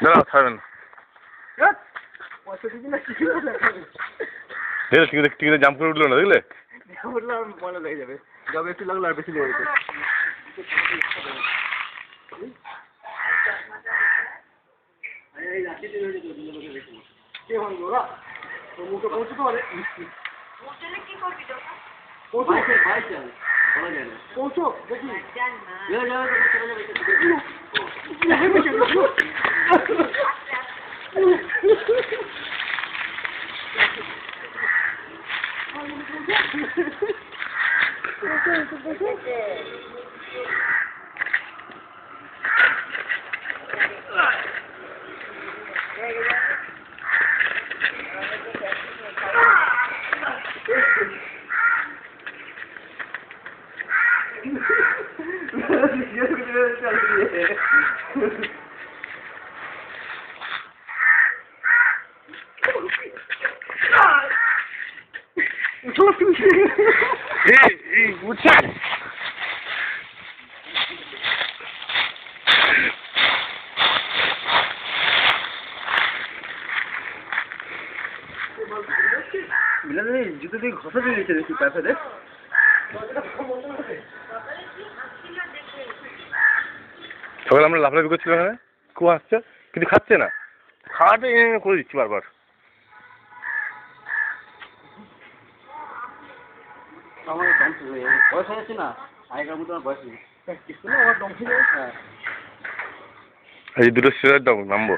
দাঁড়াও ছাড়বেন টিকিটে জাম্প করে উঠলো না দেখলে মজা লেগে যাবে যা বেশি লাগলো আর বেশি লেগে যাবে পৌঁছতে পারে পৌঁছো দেখি উঠছে জুতো দিয়ে ঘষা দিয়ে গেছে দেখি পায়ে সকালে আমরা লাফালাফি করছিলাম এখানে খুব আসছে কিন্তু খাচ্ছে না খাওয়াটা করে দিচ্ছি বারবার আমার বয়স হয়ে যাচ্ছে না আগেকার মতো আমার বয়স নেই আমার দম হয়ে যাবে এই দুটো সিগারেট দাও নামবো